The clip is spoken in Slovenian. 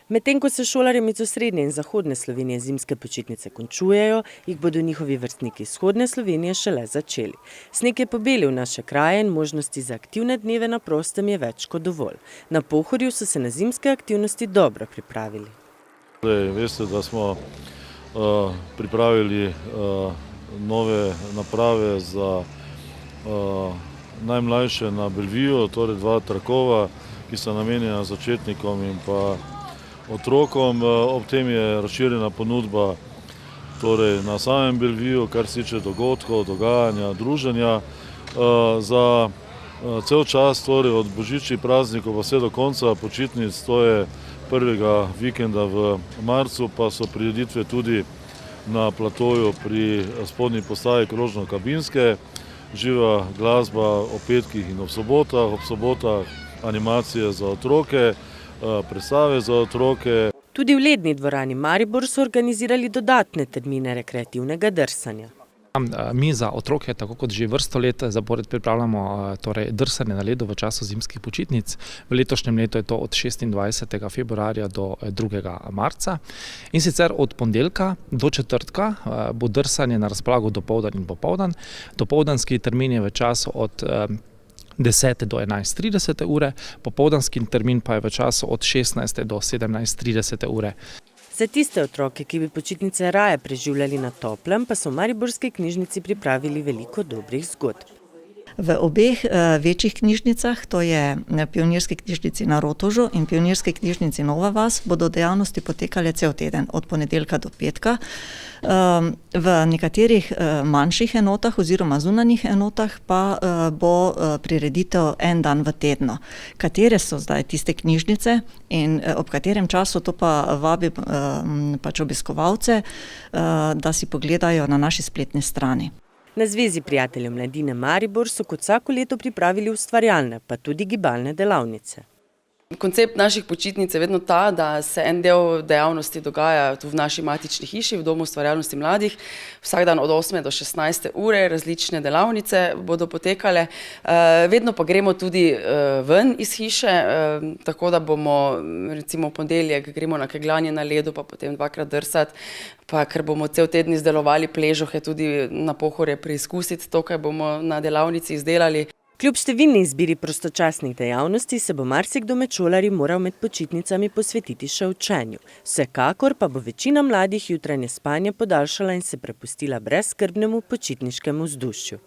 Medtem ko se šolarjem iz osrednje in zahodne Slovenije zimske počitnice končujejo, jih bodo njihovi vrstniki iz vzhodne Slovenije šele začeli. Sneg je pobelil naše kraje in možnosti za aktivne dneve na prostem je več kot dovolj. Na Pohorju so se na zimske aktivnosti dobro pripravili. Veste, da smo pripravili nove naprave za najmlajše na Belleviju, torej 2 trakova, ki so namenjena začetnikom in pa otrokom. Ob tem je razširjena ponudba torej na samem Belleviju, kar se tiče dogodkov, dogajanja, druženja. Za cel čas, torej od božičnih praznikov pa vse do konca počitnic, to je prvega vikenda v marcu, pa so prireditve tudi na platoju pri spodnji postaji Krožno-Kabinske, živa glasba ob petkih in ob sobotah animacije za otroke, predstave za otroke. Tudi v ledni dvorani Maribor so organizirali dodatne termine rekreativnega drsanja. Mi za otroke, tako kot že vrsto let zapored pripravljamo drsanje na ledu v času zimskih počitnic. V letošnjem letu je to od 26. februarja do 2. marca. In sicer od ponedeljka do četrtka bo drsanje na razpolago dopoldan in popoldan. Dopoldanski termin je v času od 10. do 11.30 ure, popoldanski termin pa je v času od 16. do 17.30 ure. Za tiste otroke, ki bi počitnice raje preživljali na toplem, pa so v mariborski knjižnici pripravili veliko dobrih zgodb. V obeh večjih knjižnicah, to je Pionirski knjižnici na Rotovžu in Pionirski knjižnici Nova vas, bodo dejavnosti potekale cel teden, od ponedeljka do petka. V nekaterih manjših enotah oziroma zunanjih enotah pa bo prireditev en dan v tednu. Katere so zdaj tiste knjižnice in ob katerem času, to pa vabim obiskovalce, da si pogledajo na naši spletni strani. Na Zvezi prijateljev mladine Maribor so kot vsako leto pripravili ustvarjalne, pa tudi gibalne delavnice. Koncept naših počitnic je vedno ta, da se en del dejavnosti dogaja tu v naši matični hiši, v Domu ustvarjalnosti mladih. Vsak dan od 8. do 16. ure različne delavnice bodo potekale. Vedno pa gremo tudi ven iz hiše, tako da bomo recimo v ponedeljek gremo na kegljanje na ledu, pa potem 2-krat drsati. Pa ker bomo cel teden izdelovali pležohe, tudi na Pohorje preizkusiti to, kaj bomo na delavnici izdelali. Kljub številni izbiri prostočasnih dejavnosti se bo marsikdo med šolarji moral med počitnicami posvetiti še učenju. Vsekakor pa bo večina mladih jutranje spanje podaljšala in se prepustila brezskrbnemu počitniškemu vzdušju.